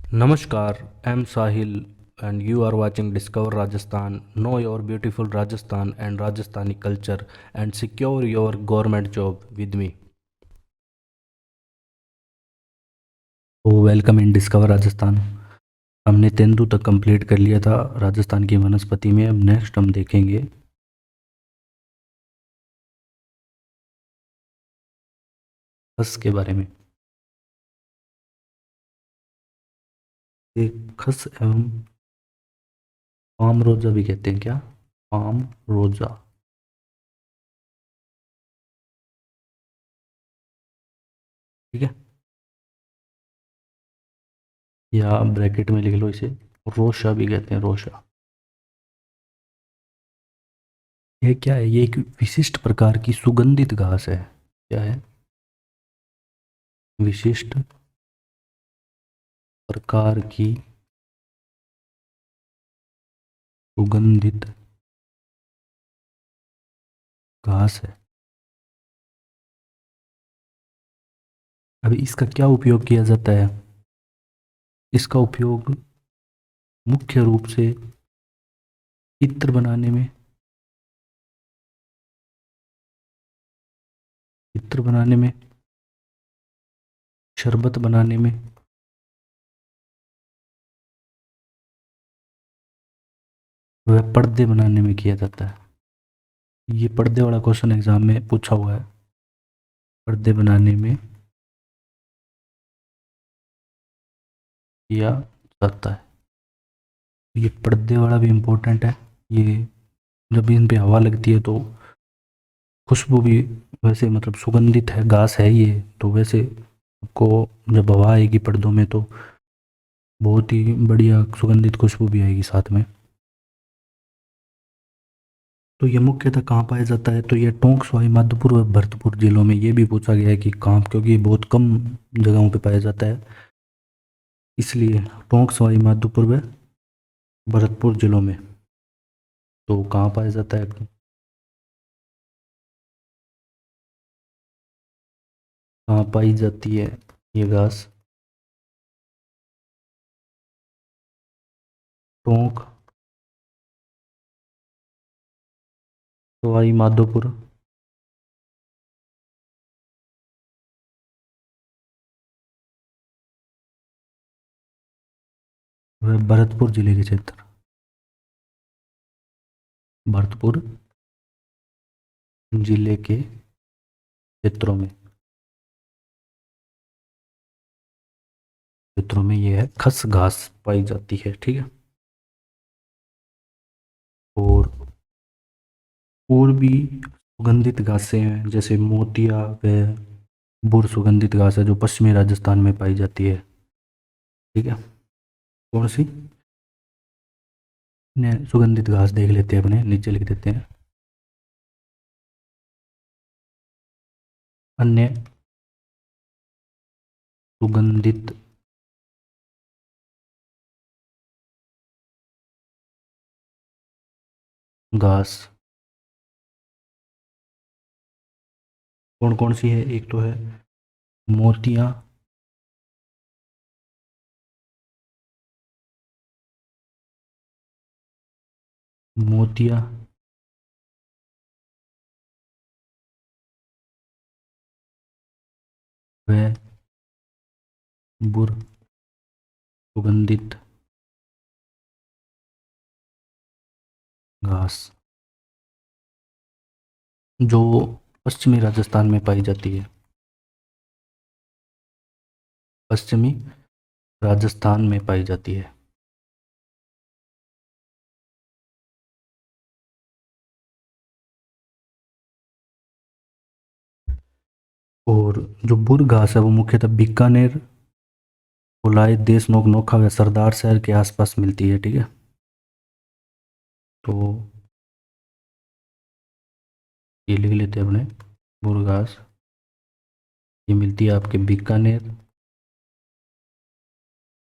Namaskar, I'm Sahil and you are watching Discover Rajasthan. Know your beautiful Rajasthan and Rajasthani culture and secure your government job with me. तो welcome in discover Rajasthan. हमने तेंदु तक complete कर लिया था राजस्थान की वनस्पति में। अब नेक्स्ट हम देखेंगे खस के बारे में। ये खस एवं पाम रोजा भी कहते हैं क्या? पाम रोजा। ठीक है, या ब्रैकेट में लिख लो इसे, रोशा भी कहते हैं, रोशा। ये क्या है? ये एक विशिष्ट प्रकार की सुगंधित घास है। क्या है? विशिष्ट प्रकार की सुगंधित घास है। अब इसका क्या उपयोग किया जाता है? इसका उपयोग मुख्य रूप से इत्र बनाने में, इत्र बनाने में, शरबत बनाने में, वह पर्दे बनाने में किया जाता है। ये पर्दे वाला क्वेश्चन एग्जाम में पूछा हुआ है। पर्दे बनाने में किया जाता है। ये पर्दे वाला भी इम्पोर्टेंट है। ये जब इन पे हवा लगती है तो खुशबू भी वैसे, मतलब सुगंधित है, घास है ये, तो वैसे आपको जब हवा आएगी पर्दों में तो बहुत ही बढ़िया सुगंधित खुशबू भी आएगी साथ में। तो ये मुख्यतः कहाँ पाया जाता है? तो ये टोंक, सवाई माधोपुर व भरतपुर जिलों में। ये भी पूछा गया है कि कहाँ, क्योंकि ये बहुत कम जगहों पे पाया जाता है, इसलिए टोंक, सवाई माधोपुर व भरतपुर जिलों में। तो कहाँ पाया जाता है? कहाँ पाई जाती है ये घास? टोंक, सवाई माधोपुर व भरतपुर जिले के क्षेत्र, भरतपुर जिले के क्षेत्रों में, क्षेत्रों में ये है खस घास पाई जाती है। ठीक है। और भी सुगंधित घासें हैं, जैसे मोतिया व बुर सुगंधित घास है जो पश्चिमी राजस्थान में पाई जाती है। ठीक है। कौन सी? सुगंधित घास देख लेते हैं, अपने नीचे लिख देते हैं। अन्य सुगंधित घास कौन कौन सी है? एक तो है मोतिया, मोतिया व बुर सुगंधित घास जो पश्चिमी राजस्थान में पाई जाती है, पश्चिमी राजस्थान में पाई जाती है। और जो बुर घास है वो मुख्यतः बीकानेर, कोलाई, देशनोक, नोखा व सरदार शहर के आसपास मिलती है। ठीक है। तो ये लिख लेते हैं अपने, बुर घास ये मिलती है आपके बीकानेर,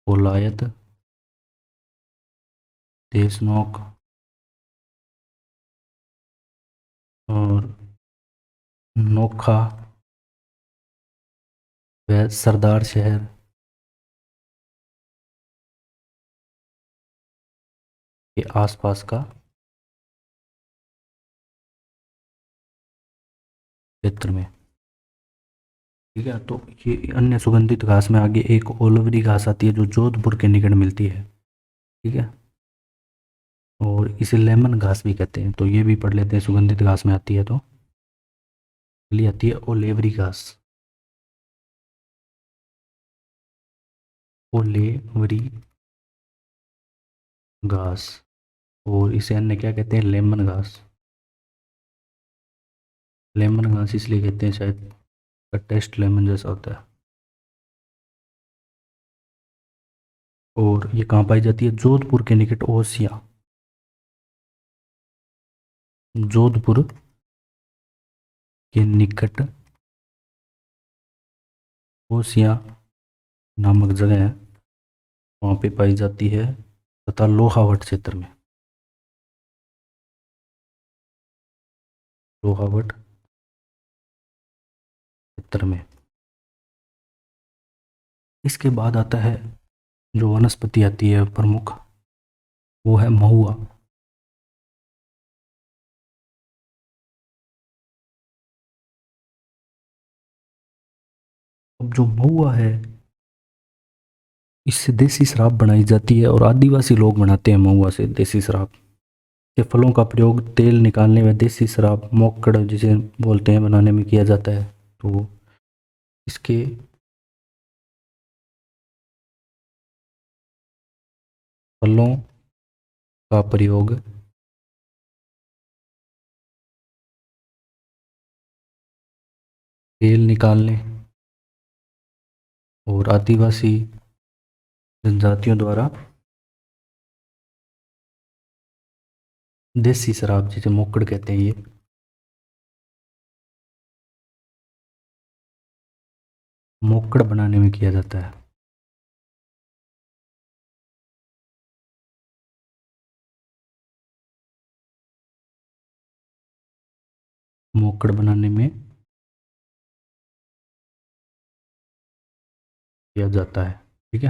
कोलायत, देशनोक और नोखा व सरदार शहर के आसपास का क्षेत्र में। ठीक है, तो ये अन्य सुगंधित घास में आगे एक ओलिवरी घास आती है जो जोधपुर के निकट मिलती है। ठीक है, और इसे लेमन घास भी कहते हैं, तो ये भी पढ़ लेते हैं। सुगंधित घास में आती है तो अगली आती है ओलेवरी घास। ओलेवरी घास, और इसे अन्य क्या कहते हैं? लेमन घास। लेमन घास इसलिए कहते हैं शायद का टेस्ट लेमन जैसा होता है। और ये कहाँ पाई जाती है? जोधपुर के निकट ओसिया। जोधपुर के निकट ओसिया नामक जगह है, वहाँ पे पाई जाती है, तथा लोहावट क्षेत्र में। लोहावट क्षेत्र में। इसके बाद आता है जो वनस्पति आती है प्रमुख, वो है महुआ। अब जो महुआ है, इससे देसी शराब बनाई जाती है, और आदिवासी लोग बनाते हैं महुआ से देसी शराब। के फलों का प्रयोग तेल निकालने व देसी शराब मोकड़ जिसे बोलते हैं बनाने में किया जाता है। तो इसके फलों का प्रयोग तेल निकालने और आदिवासी जनजातियों द्वारा देसी शराब जिसे मोकड़ कहते हैं, ये मोकड़ बनाने में किया जाता है। मोकड़ बनाने में किया जाता है। ठीक है,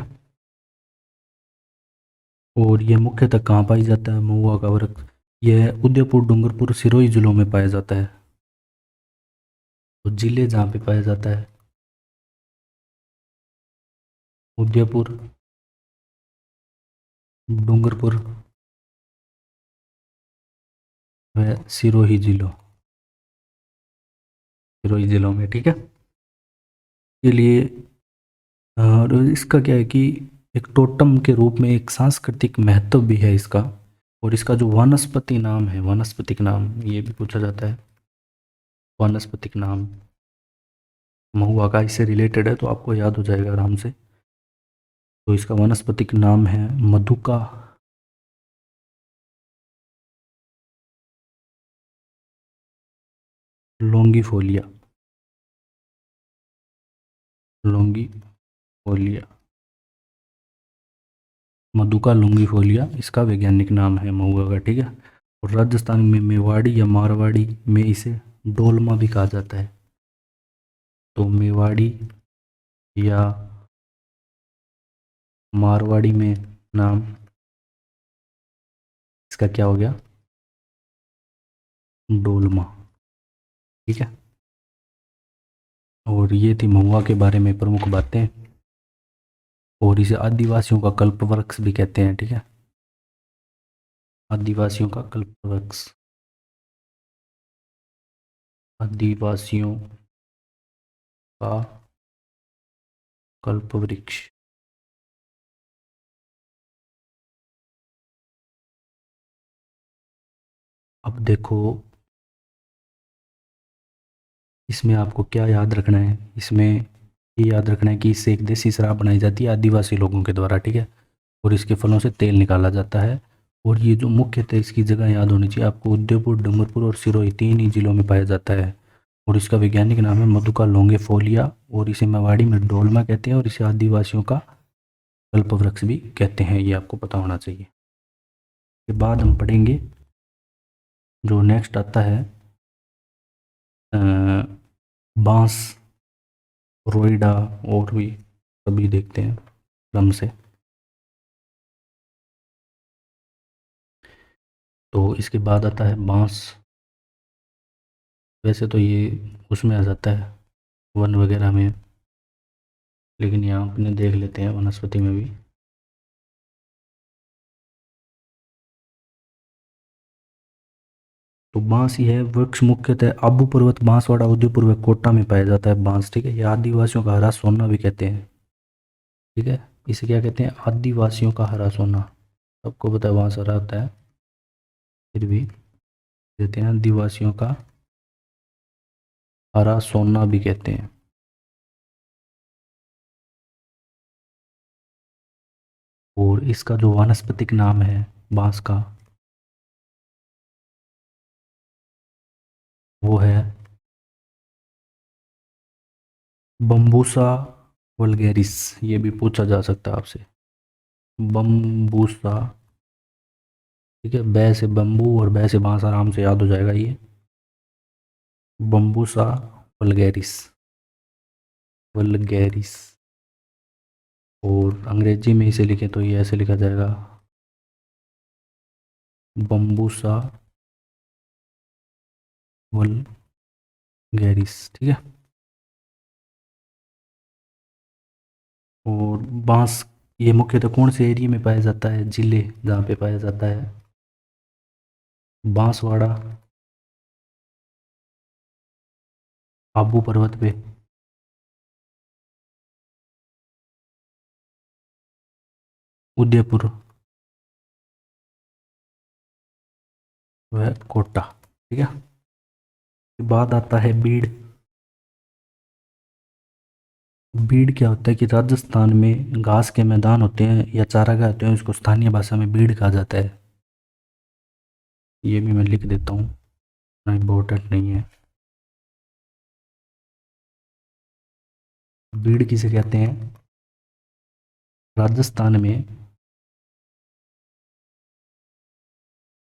और ये मुख्यतः कहाँ पाई जाता है महुआ का वृक्ष? यह उदयपुर, डूंगरपुर, सिरोही जिलों में पाया जाता है। तो जिले जहाँ पे पाया जाता है, उदयपुर, डूंगरपुर व सिरोही जिलों में। ठीक है, के लिए और इसका क्या है कि एक टोटम के रूप में एक सांस्कृतिक महत्व भी है इसका। और इसका जो वानस्पतिक नाम है, वानस्पतिक नाम ये भी पूछा जाता है। वानस्पतिक नाम महुआ का इससे रिलेटेड है, तो आपको याद हो जाएगा आराम से। तो इसका वानस्पतिक नाम है मधुका लोंगिफोलिया। लोंगिफोलिया, मधुका लोंगिफोलिया इसका वैज्ञानिक नाम है महुआ का। ठीक है, और राजस्थान में मेवाड़ी या मारवाड़ी में इसे डोलमा भी कहा जाता है। तो मेवाड़ी या मारवाड़ी में नाम इसका क्या हो गया? डोलमा। ठीक है, और ये थी महुआ के बारे में प्रमुख बातें। और इसे आदिवासियों का कल्पवृक्ष भी कहते हैं। ठीक है, आदिवासियों का कल्पवृक्ष, आदिवासियों का कल्पवृक्ष। अब देखो, इसमें आपको क्या याद रखना है? इसमें ये याद रखना है कि इससे एक देसी शराब बनाई जाती है आदिवासी लोगों के द्वारा। ठीक है, और इसके फलों से तेल निकाला जाता है। और ये जो मुख्यतः इसकी जगह याद होनी चाहिए आपको, उदयपुर, डूंगरपुर और सिरोही, तीन ही जिलों में पाया जाता है। और इसका वैज्ञानिक नाम है मधुका लोंगिफोलिया, और इसे मेवाड़ी में डोलमा कहते हैं, और इसे आदिवासियों का कल्पवृक्ष भी कहते हैं। ये आपको पता होना चाहिए। के बाद हम पढ़ेंगे जो नेक्स्ट आता है बांस, रोइडा, और भी सभी देखते हैं क्रम से। तो इसके बाद आता है बांस। वैसे तो ये उसमें आ जाता है वन वगैरह में, लेकिन यहाँ अपने देख लेते हैं वनस्पति में भी। तो बांस ही है वृक्ष, मुख्यतः आबू पर्वत, बांसवाड़ा, उदयपुर व कोटा में पाया जाता है बांस। ठीक है, ये आदिवासियों का हरा सोना भी कहते हैं। ठीक है, इसे क्या कहते हैं? आदिवासियों का हरा सोना। सबको पता है बांस हरा होता है, फिर भी कहते हैं आदिवासियों का हरा सोना भी कहते हैं। और इसका जो वानस्पतिक नाम है बांस का, वो है बम्बूसा वल्गैरिस। ये भी पूछा जा सकता है आपसे, बम्बूसा। ठीक है, बै से बम्बू और बै से बांस, आराम से याद हो जाएगा ये, बम्बूसा वल्गैरिस, वल्गैरिस। और अंग्रेजी में इसे लिखे तो ये ऐसे लिखा जाएगा, बम्बूसा वल्गैरिस। ठीक है, और बांस ये मुख्यतः कौन से एरिया में पाया जाता है? जिले जहाँ पे पाया जाता है, बांसवाड़ा, आबू पर्वत पे, उदयपुर व कोटा। ठीक है, के बाद आता है बीड़। बीड़ क्या होता है कि राजस्थान में घास के मैदान होते हैं या चारागाह होते हैं, उसको स्थानीय भाषा में बीड़ कहा जाता है। ये भी मैं लिख देता हूँ, इतना इम्पोर्टेंट नहीं है। बीड़ किसे कहते हैं? राजस्थान में,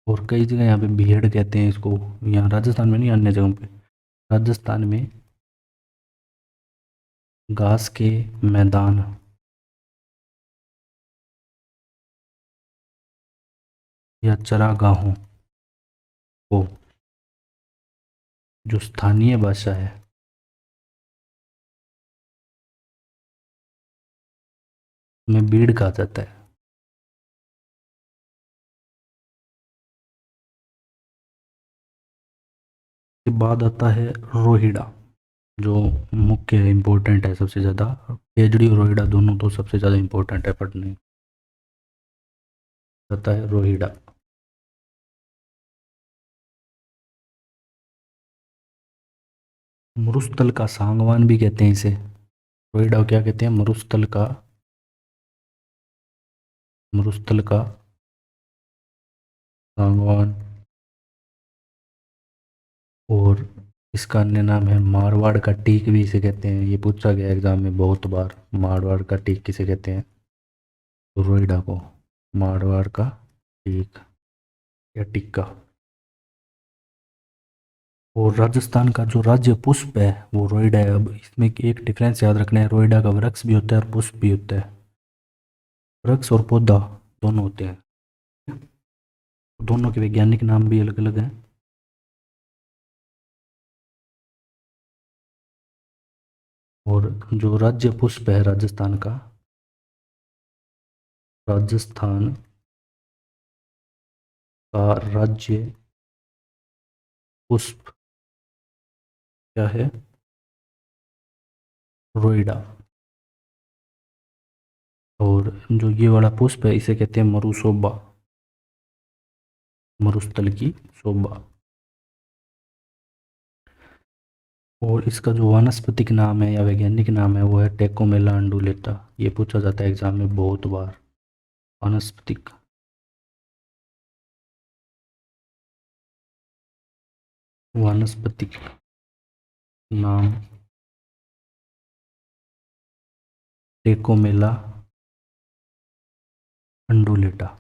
और कई जगह यहाँ पे भीड़ कहते हैं इसको, यहाँ राजस्थान में नहीं, अन्य जगहों पे। राजस्थान में घास के मैदान या चरागाहों को जो स्थानीय भाषा है में बीड़ कहा जाता है। के बाद आता है रोहिड़ा, जो मुख्य है, इम्पोर्टेंट है सबसे ज़्यादा। केजड़ी और रोहिड़ा दोनों तो सबसे ज़्यादा इम्पोर्टेंट है पढ़ने। आता है रोहिड़ा। मरुस्थल का सांगवान भी कहते हैं इसे। रोहिड़ा को क्या कहते हैं? मरुस्थल का, मरुस्थल का सांगवान। और इसका अन्य नाम है मारवाड़ का टीक भी इसे कहते हैं। ये पूछा गया एग्जाम में बहुत बार, मारवाड़ का टीक किसे कहते हैं? तो रोहिड़ा को मारवाड़ का टीक या टिक्का। और राजस्थान का जो राज्य पुष्प है वो रोइडा है। अब इसमें एक डिफरेंस याद रखना है, रोइडा का वृक्ष भी होता है और पुष्प भी होता है। वृक्ष और पौधा दोनों होते हैं, दोनों के वैज्ञानिक नाम भी अलग अलग हैं। और जो राज्य पुष्प है राजस्थान का, राजस्थान का राज्य पुष्प क्या है? रोइडा। और जो ये वाला पुष्प है इसे कहते हैं मरुशोभा, मरुस्थल की शोभा। और इसका जो वानस्पतिक नाम है या वैज्ञानिक नाम है वो है टेकोमेला अंडुलेटा। ये पूछा जाता है एग्जाम में बहुत बार। वानस्पतिक वानस्पतिक नाम टेकोमेला अंडुलेटा।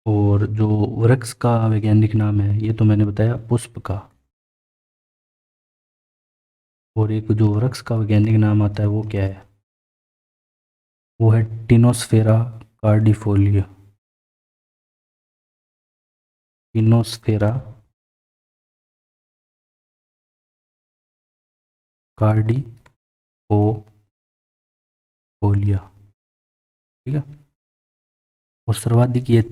और और जो वृक्ष का वैज्ञानिक नाम है ये तो मैंने बताया पुष्प का, और एक जो वृक्ष का वैज्ञानिक नाम आता है वो क्या है, वो है टिनोस्फेरा कार्डिफोलिया। टिनोस्फेरा कार्डिफोलिया, ठीक है। और सर्वाधिक ये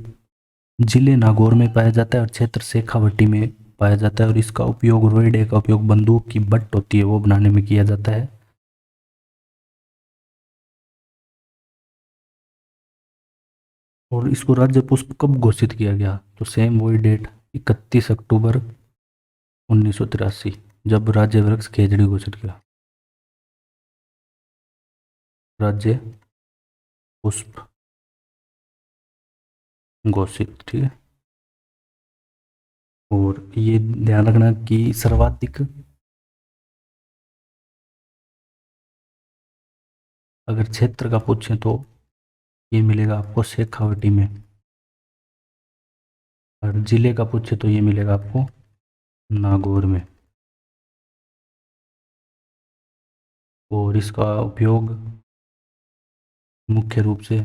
जिले नागौर में पाया जाता है और क्षेत्र शेखावटी में पाया जाता है, और इसका उपयोग रोइडे का उपयोग बंदूक की बट होती है वो बनाने में किया जाता है। और इसको राज्य पुष्प कब घोषित किया गया, तो सेम वही डेट 31 अक्टूबर 1983, जब राज्य वृक्ष खेजड़ी घोषित किया, राज्य पुष्प घोषित, ठीक है। और ये ध्यान रखना कि सर्वाधिक, अगर क्षेत्र का पूछें तो ये मिलेगा आपको शेखावटी में, और जिले का पूछे तो ये मिलेगा आपको नागौर में। और इसका उपयोग मुख्य रूप से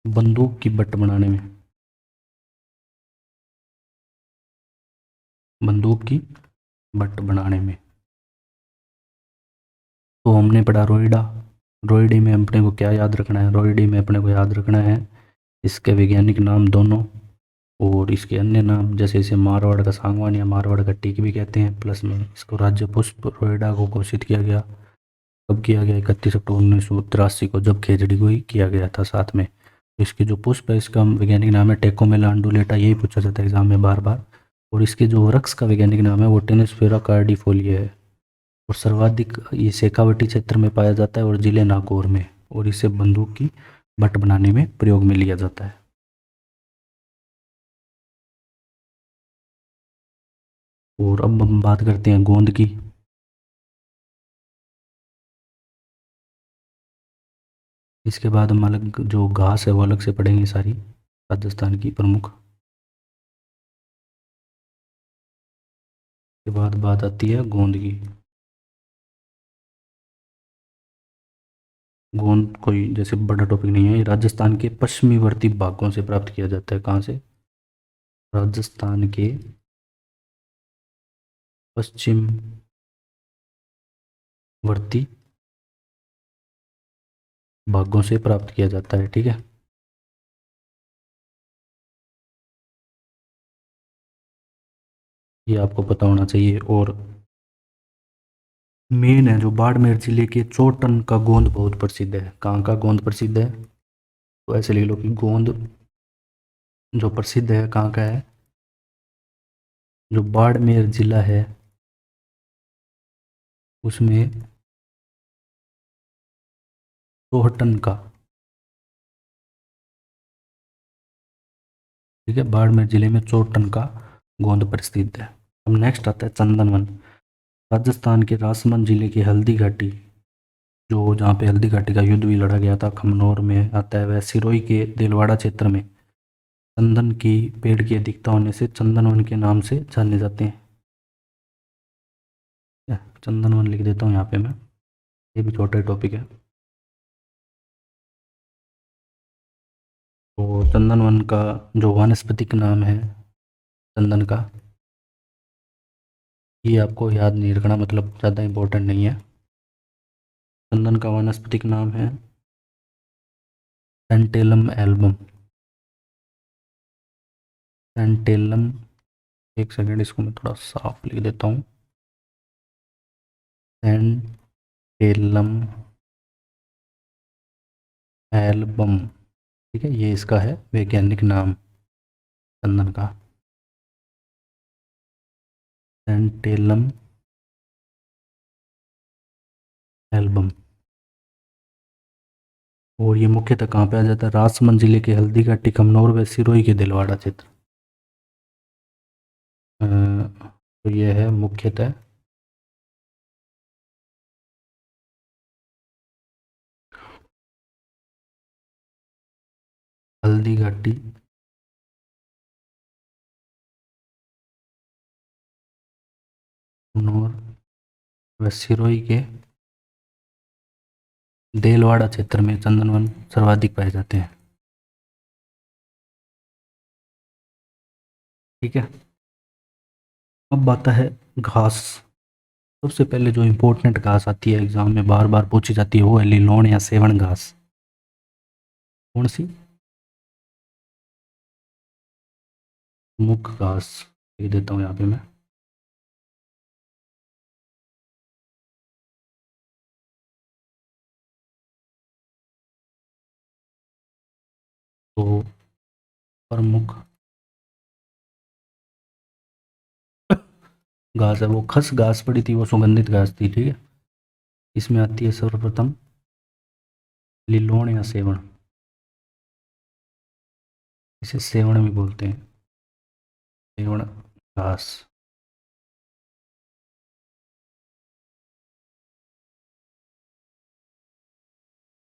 बंदूक की बट बनाने में, बंदूक की बट बनाने में। तो हमने पढ़ा रोइडा, रोइडी में अपने को क्या याद रखना है, रोइडी में अपने को याद रखना है इसके वैज्ञानिक नाम दोनों, और इसके अन्य नाम जैसे इसे मारवाड़ का सांगवान या मारवाड़ का टीक भी कहते हैं। प्लस में इसको राज्य पुष्प रोइडा को घोषित किया गया, कब किया गया, 31 अक्टूबर 1983 को, जब खेजड़ी को ही किया गया था साथ में। इसके जो पुष्प है इसका वैज्ञानिक नाम है टेकोमेला अंडुलेटा, यही पूछा जाता है एग्जाम में बार बार। और इसके जो वृक्ष का वैज्ञानिक नाम है वो टेनिसफेरा कार्डिफोलिया है। और सर्वाधिक ये शेखावटी क्षेत्र में पाया जाता है और जिले नागौर में, और इसे बंदूक की बट बनाने में प्रयोग में लिया जाता है। और अब हम बात करते हैं गोंद की। इसके बाद हम अलग जो घास है वो अलग से पढ़ेंगे सारी, राजस्थान की प्रमुख। के बाद बात आती है गोंद की। गोंद कोई जैसे बड़ा टॉपिक नहीं है, ये राजस्थान के पश्चिमीवर्ती भागों से प्राप्त किया जाता है। कहाँ से, राजस्थान के पश्चिमवर्ती भागों से प्राप्त किया जाता है, ठीक है। ये आपको पता होना चाहिए। और मेन है जो बाड़मेर जिले के चोटन का गोंद बहुत प्रसिद्ध है। कहाँ का गोंद प्रसिद्ध है, तो ऐसे लिख लो कि गोंद जो प्रसिद्ध है कहाँ का है, जो बाड़मेर जिला है उसमें चोहटन का, ठीक है, बाड़मेर जिले में चोटन का गोंद प्रसिद्ध है। अब नेक्स्ट आता है चंदनवन। राजस्थान के राजसमंद जिले की हल्दी घाटी, जो जहाँ पे हल्दी घाटी का युद्ध भी लड़ा गया था, खमनोर में आता है, वह सिरोही के दिलवाड़ा क्षेत्र में चंदन की पेड़ की अधिकता होने से चंदनवन के नाम से जाने जाते हैं। चंदनवन लिख देता हूँ यहाँ पे मैं, ये भी छोटा टॉपिक है। तो चंदनवन का जो वानस्पतिक नाम है चंदन का, ये आपको याद नहीं रखना, मतलब ज़्यादा इम्पोर्टेंट नहीं है। चंदन का वानस्पतिक नाम है सेंटेलम एल्बम। सेंटेलम, एक सेकेंड इसको मैं थोड़ा साफ लिख देता हूँ। सेंटेलम एल्बम, ठीक है, ये इसका है वैज्ञानिक नाम चंदन का, सेंटेलम एल्बम। और ये मुख्यतः कहाँ पे आ जाता है, राजसमंद जिले के हल्दीघाटी, कमनौर व सिरोही के दिलवाड़ा क्षेत्र। तो ये है मुख्यतः हल्दीघाटी कुन्नूर व सिरोही के देलवाड़ा क्षेत्र में चंदन वन सर्वाधिक पाए जाते हैं। ठीक है। अब आता है घास। सबसे पहले जो इम्पोर्टेंट घास आती है एग्जाम में बार बार पूछी जाती है वो है लिलोन या सेवन घास। कौन सी? मुख घास लिख देता हूँ यहाँ पे मैं। तो प्रमुख घास है वो खस घास पड़ी थी, वो सुगंधित घास थी। ठीक है। इसमें आती है सर्वप्रथम लिलोन या सेवण। इसे सेवण भी बोलते हैं, सेवण घास।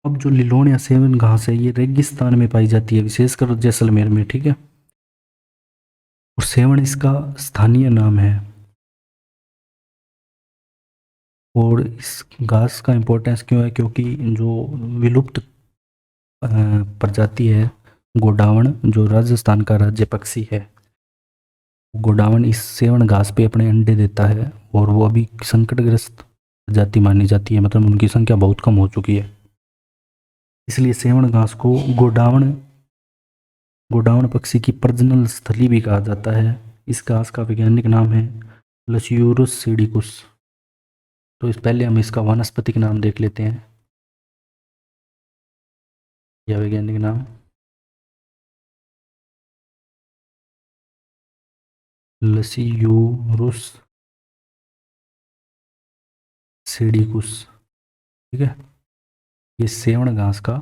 अब जो लिलोन या सेवन घास है ये रेगिस्तान में पाई जाती है, विशेषकर जैसलमेर में। ठीक है। और सेवण इसका स्थानीय नाम है। और इस घास का इम्पोर्टेंस क्यों है? क्योंकि जो विलुप्त प्रजाति है गोडावण, जो राजस्थान का राज्य पक्षी है, गोडावण इस सेवण घास पे अपने अंडे देता है। और वो अभी संकटग्रस्त प्रजाति मानी जाती है, मतलब उनकी संख्या बहुत कम हो चुकी है। इसलिए सेवण घास को गोडावण गोडावण पक्षी की प्रजनन स्थली भी कहा जाता है। इस घास का वैज्ञानिक नाम है लसियूरुस सीडिकुस। तो इस पहले हम इसका वानस्पतिक नाम देख लेते हैं, या वैज्ञानिक नाम लसियूरुस सीडिकुस। ठीक है। ये सेवण घास का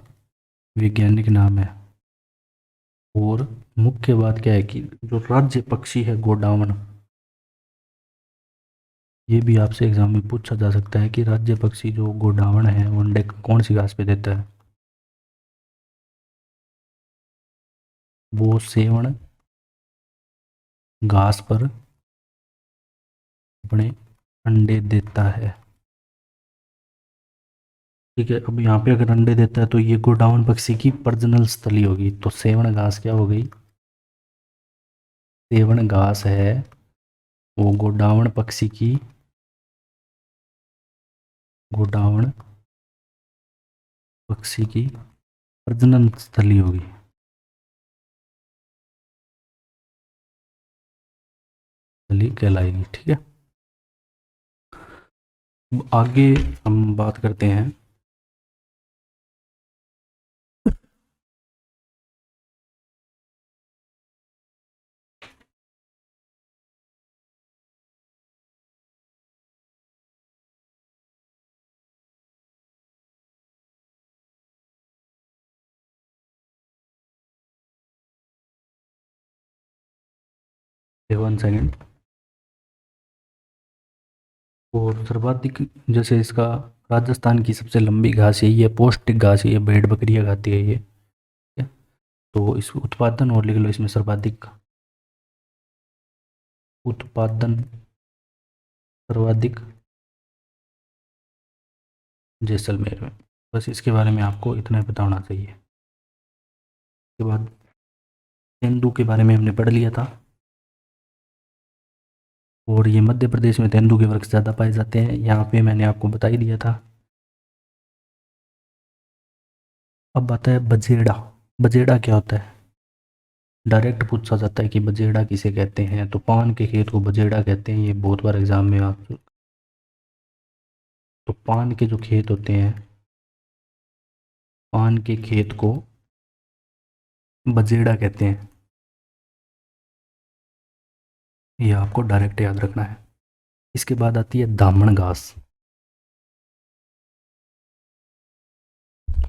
वैज्ञानिक नाम है। और मुख्य बात क्या है कि जो राज्य पक्षी है गोडावण, ये भी आपसे एग्जाम में पूछा जा सकता है कि राज्य पक्षी जो गोडावण है वो अंडे कौन सी घास पे देता है? वो सेवण घास पर अपने अंडे देता है। ठीक है। अब यहाँ पे अगर अंडे देता है तो ये गोडाउन पक्षी की प्रजनन स्थली होगी। तो सेवण घास क्या हो गई? सेवण घास है वो गोडावण पक्षी की गोडावण पक्षी की प्रजनन स्थली होगी। स्थली कहलाएगी। ठीक है। अब आगे हम बात करते हैं वन सेकेंड। और सर्वाधिक जैसे इसका राजस्थान की सबसे लंबी घास यही है, पौष्टिक घास ये भेड़ बकरियां खाती है ये। ठीक है? तो इस उत्पादन और लिख लो इसमें सर्वाधिक उत्पादन, सर्वाधिक जैसलमेर में। बस इसके बारे में आपको इतना ही पता होना चाहिए। उसके बाद तेंदू के बारे में हमने पढ़ लिया था। और ये मध्य प्रदेश में तेंदू के वृक्ष ज़्यादा पाए जाते हैं, यहाँ पे मैंने आपको बता ही दिया था। अब आता है बजेड़ा। बजेड़ा क्या होता है? डायरेक्ट पूछा जाता है कि बजेड़ा किसे कहते हैं, तो पान के खेत को बजेड़ा कहते हैं। ये बहुत बार एग्जाम में आप, तो पान के जो खेत होते हैं, पान के खेत को बजेड़ा कहते हैं। ये आपको डायरेक्ट याद रखना है। इसके बाद आती है दामन घास।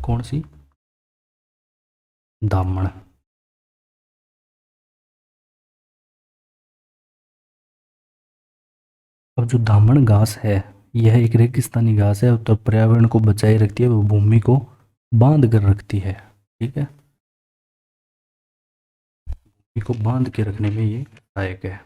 कौन सी? दामन। अब जो दामन घास है यह एक रेगिस्तानी घास है, तो पर्यावरण को बचाए रखती है, वो भूमि को बांध कर रखती है। ठीक है। भूमि को बांध के रखने में ये सहायक है।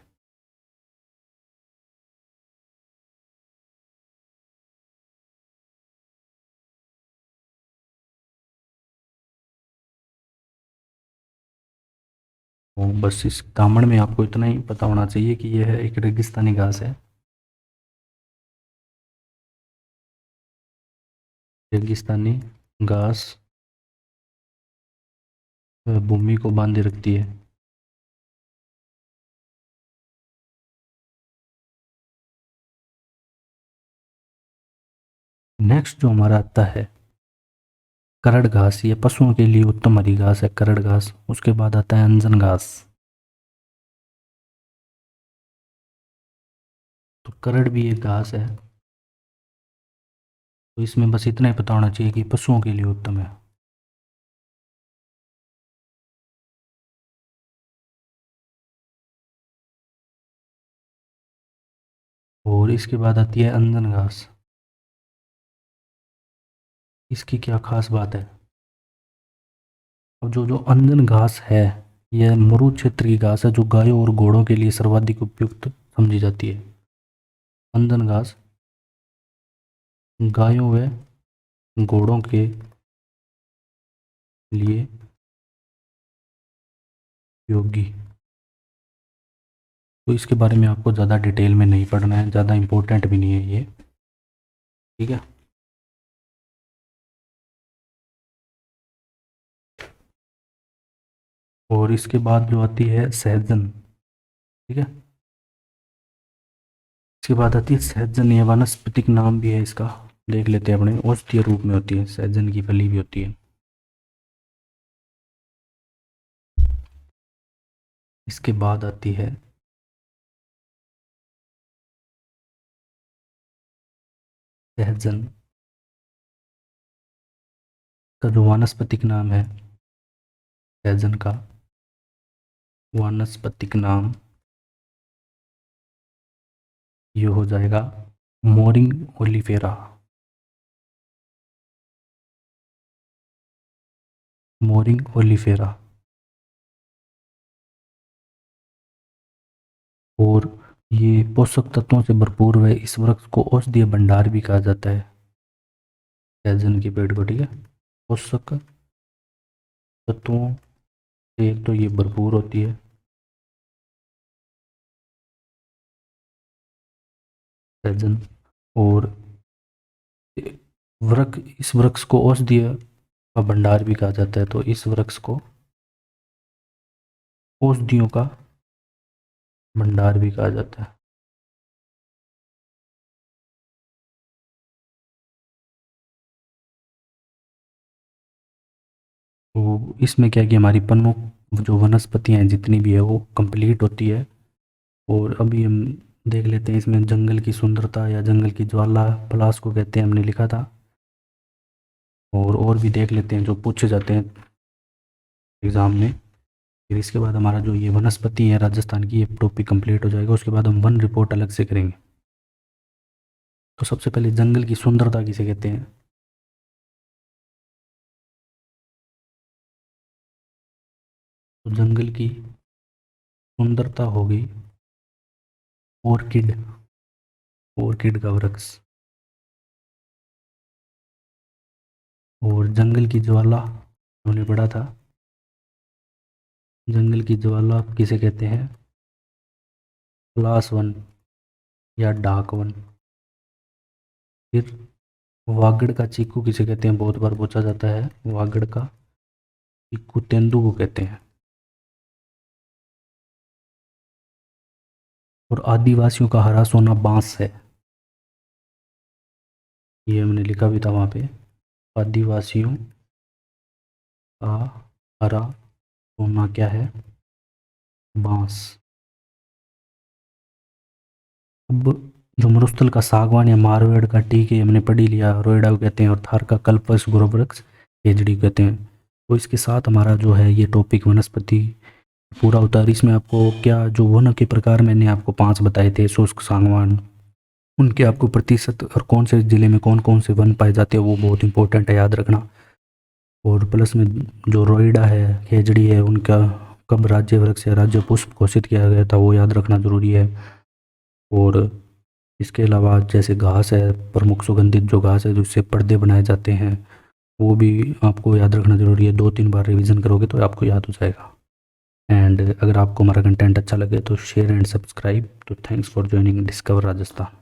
तो बस इस दामन में आपको इतना ही पता होना चाहिए कि यह एक रेगिस्तानी घास है। रेगिस्तानी घास भूमि को बांधे रखती है। नेक्स्ट जो हमारा आता है करड़ घास, ये पशुओं के लिए उत्तम हरी घास है करड़ घास। उसके बाद आता है अंजन घास। तो करड़ भी एक घास है। तो इसमें बस इतना ही पता होना चाहिए कि पशुओं के लिए उत्तम है। और इसके बाद आती है अंजन घास। इसकी क्या खास बात है? अब जो जो अंजन घास है, यह मरु क्षेत्र की घास है जो गायों और घोड़ों के लिए सर्वाधिक उपयुक्त समझी जाती है। अंजन घास गायों व घोड़ों के लिए योगी। तो इसके बारे में आपको ज़्यादा डिटेल में नहीं पढ़ना है, ज़्यादा इम्पोर्टेंट भी नहीं है ये, ठीक है। और इसके बाद जो आती है सहजन, ठीक है। इसके बाद आती है सहजन, ये वानस्पतिक नाम भी है इसका, देख लेते हैं अपने। औषधीय रूप में होती है, सहजन की फली भी होती है। इसके बाद आती है सहजन का जो वानस्पतिक नाम है, सहजन का वानस्पतिक नाम ये हो जाएगा मोरिंग ओलिफेरा। Mooring oleifera. और ये पोषक तत्वों से भरपूर है। इस वृक्ष को औषधीय भंडार भी कहा जाता है, सहजन के पेड़ को, ठीक है। पोषक तत्वों से एक तो ये भरपूर होती है, सहजन। और इस वृक्ष को औषधीय का भंडार भी कहा जाता है। तो इस वृक्ष को औषधियों का भंडार भी कहा जाता है। तो इसमें क्या कि हमारी प्रमुख जो वनस्पतियाँ हैं जितनी भी है वो कंप्लीट होती है। और अभी हम देख लेते हैं इसमें जंगल की सुंदरता या जंगल की ज्वाला पलाश को कहते हैं, हमने लिखा था। और भी देख लेते हैं जो पूछे जाते हैं एग्ज़ाम में। फिर इसके बाद हमारा जो ये वनस्पति है राजस्थान की, ये टॉपिक कंप्लीट हो जाएगा। उसके बाद हम वन रिपोर्ट अलग से करेंगे। तो सबसे पहले जंगल की सुंदरता किसे कहते हैं? तो जंगल की सुंदरता हो गई ऑर्किड, ऑर्किड का वृक्ष। और जंगल की ज्वाला हमने पढ़ा था, जंगल की ज्वाला किसे कहते हैं? पलाश वन या डाक वन। फिर वागड़ का चीकू किसे कहते हैं? बहुत बार पूछा जाता है। वागड़ का चीकू तेंदू को कहते हैं। और आदिवासियों का हरा सोना बांस है, ये हमने लिखा भी था वहाँ पे। आदिवासियों का हरा सोना क्या है? बांस। अब जो मरुस्थल का सागवान या मारवेड़ का टीक है, हमने पढ़ ही लिया, रोएडा को कहते हैं। और थार का कल्पवृक्ष गुरुवृक्ष खेजड़ी को कहते हैं। तो इसके साथ हमारा जो है ये टॉपिक वनस्पति पूरा होता है। और इसमें आपको क्या जो वन के प्रकार मैंने आपको 5 बताए थे, शुष्क सागवान, उनके आपको प्रतिशत और कौन से ज़िले में कौन कौन से वन पाए जाते हैं वो बहुत इंपॉर्टेंट है, याद रखना। और प्लस में जो रोइडा है, खेजड़ी है, उनका कब राज्य वृक्ष या राज्य पुष्प घोषित किया गया था वो याद रखना ज़रूरी है। और इसके अलावा जैसे घास है, प्रमुख सुगंधित जो घास है जिससे पर्दे बनाए जाते हैं, वो भी आपको याद रखना ज़रूरी है। 2-3 बार रिवीजन करोगे तो आपको याद हो जाएगा। एंड अगर आपको हमारा कंटेंट अच्छा लगे तो शेयर एंड सब्सक्राइब। तो thanks for joining discover Rajasthan.